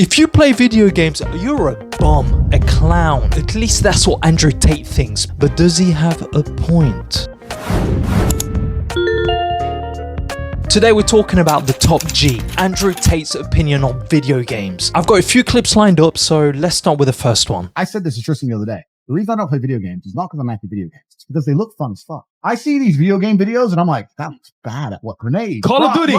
If you play video games, you're a bum, a clown. At least that's what Andrew Tate thinks. But does he have a point? Today we're talking about the top G, Andrew Tate's opinion on video games. I've got a few clips lined up, so let's start with the first one. I said this to Tristan the other day. The reason I don't play video games is not because I'm anti-video games. It's because they look fun as fuck. I see these video game videos and I'm like, that looks bad at what? Grenades. Call of Duty.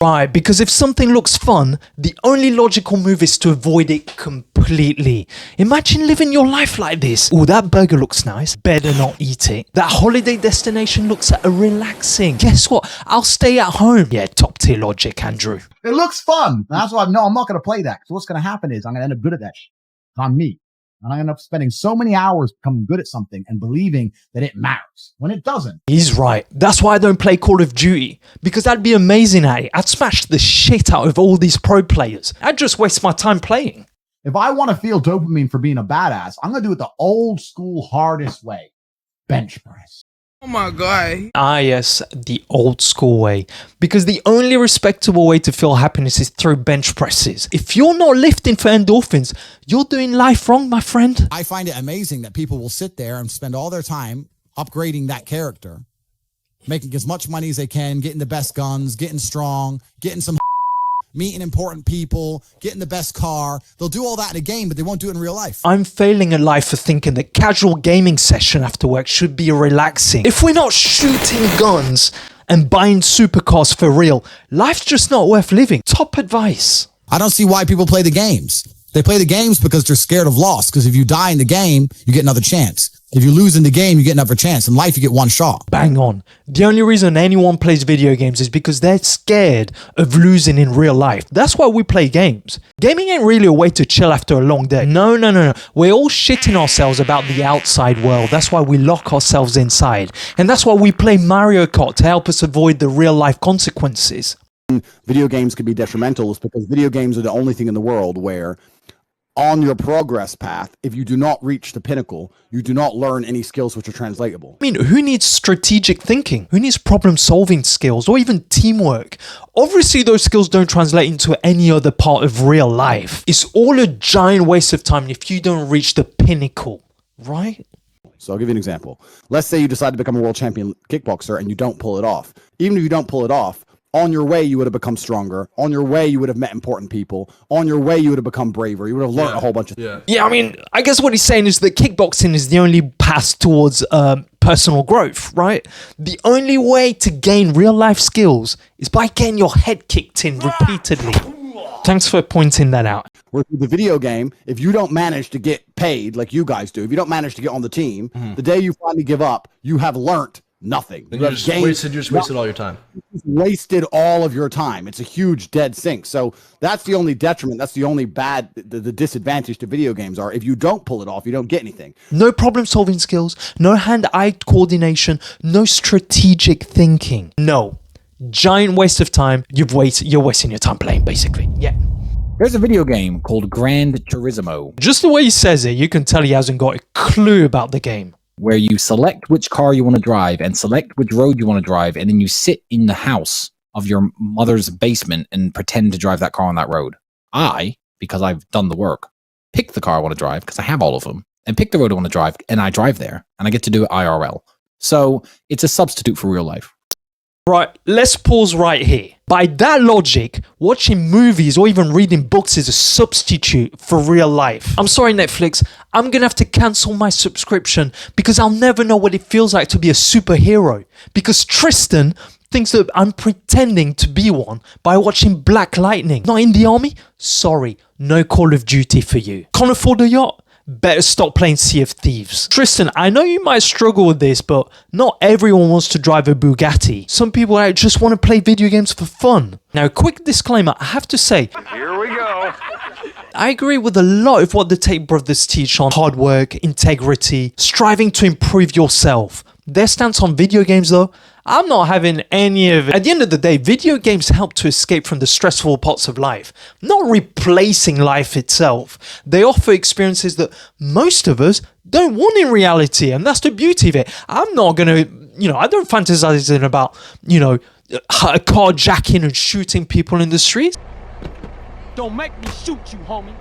Right, because if something looks fun, the only logical move is to avoid it completely. Imagine living your life like this. Oh, that burger looks nice. Better not eat it. That holiday destination looks relaxing. Guess what? I'll stay at home. Yeah, top tier logic, Andrew. It looks fun. And that's why I'm not going to play that. So what's going to happen is I'm going to end up good at that shit. I'm me. And I end up spending so many hours becoming good at something and believing that it matters when it doesn't. He's right. That's why I don't play Call of Duty, because I'd be amazing at it. I'd smash the shit out of all these pro players. I'd just waste my time playing. If I want to feel dopamine for being a badass, I'm going to do it the old school hardest way. Bench press. Oh my God. Ah, yes, the old school way. Because the only respectable way to feel happiness is through bench presses. If you're not lifting for endorphins, you're doing life wrong, my friend. I find it amazing that people will sit there and spend all their time upgrading that character, making as much money as they can, getting the best guns, getting strong, getting some meeting important people, getting the best car. They'll do all that in a game, but they won't do it in real life. I'm failing at life for thinking that casual gaming session after work should be relaxing. If we're not shooting guns and buying supercars for real, life's just not worth living. Top advice. I don't see why people play the games. They play the games because they're scared of loss, because if you die in the game, you get another chance. If you lose in the game, you get another chance. In life, you get one shot. Bang on. The only reason anyone plays video games is because they're scared of losing in real life. That's why we play games. Gaming ain't really a way to chill after a long day. No. We're all shitting ourselves about the outside world. That's why we lock ourselves inside. And that's why we play Mario Kart to help us avoid the real life consequences. Video games can be detrimental is because video games are the only thing in the world where on your progress path, if you do not reach the pinnacle, you do not learn any skills which are translatable. I mean, who needs strategic thinking? Who needs problem-solving skills or even teamwork? Obviously, those skills don't translate into any other part of real life. It's all a giant waste of time if you don't reach the pinnacle, right? So I'll give you an example. Let's say you decide to become a world champion kickboxer and you don't pull it off. Even if you don't pull it off, on your way, you would have become stronger. On your way, you would have met important people. On your way, you would have become braver. You would have learned a whole bunch of things. Yeah, I mean, I guess what he's saying is that kickboxing is the only path towards personal growth, right? The only way to gain real life skills is by getting your head kicked in repeatedly. Thanks for pointing that out. Whereas with the video game, if you don't manage to get paid like you guys do, if you don't manage to get on the team, the day you finally give up, you have learned nothing. You just wasted all your time. You wasted all of your time. It's a huge dead sink. So that's the only detriment. That's the only bad, the disadvantage to video games are if you don't pull it off, you don't get anything. No problem solving skills, no hand-eye coordination, no strategic thinking. No. Giant waste of time. You're wasting your time playing, basically. Yeah. There's a video game called Gran Turismo. Just the way he says it, you can tell he hasn't got a clue about the game. Where you select which car you want to drive and select which road you want to drive, and then you sit in the house of your mother's basement and pretend to drive that car on that road. I, because I've done the work, pick the car I want to drive, because I have all of them, and pick the road I want to drive, and I drive there, and I get to do it IRL. So it's a substitute for real life. Right, let's pause right here. By that logic, watching movies or even reading books is a substitute for real life. I'm sorry, Netflix, I'm gonna have to cancel my subscription because I'll never know what it feels like to be a superhero. Because Tristan thinks that I'm pretending to be one by watching Black Lightning. Not in the army? Sorry, no Call of Duty for you. Can't afford a yacht? Better stop playing Sea of Thieves. Tristan, I know you might struggle with this, but not everyone wants to drive a Bugatti. Some people just want to play video games for fun. Now, a quick disclaimer, I have to say, Here we go. I agree with a lot of what the Tate brothers teach on hard work, integrity, striving to improve yourself. Their stance on video games, though, I'm not having any of it. At the end of the day, video games help to escape from the stressful parts of life, not replacing life itself. They offer experiences that most of us don't want in reality, and that's the beauty of it. I'm not gonna, I don't fantasize about, carjacking and shooting people in the streets. Don't make me shoot you, homie.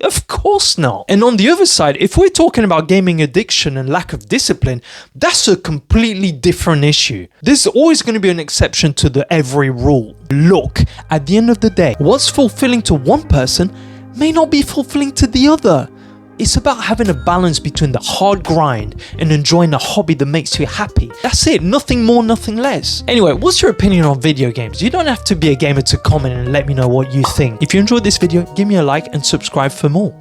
Of course not. And on the other side, if we're talking about gaming addiction and lack of discipline, that's a completely different issue. There's always going to be an exception to the every rule. Look, at the end of the day, what's fulfilling to one person may not be fulfilling to the other. It's about having a balance between the hard grind and enjoying a hobby that makes you happy. That's it, nothing more, nothing less. Anyway, what's your opinion on video games? You don't have to be a gamer to comment and let me know what you think. If you enjoyed this video, give me a like and subscribe for more.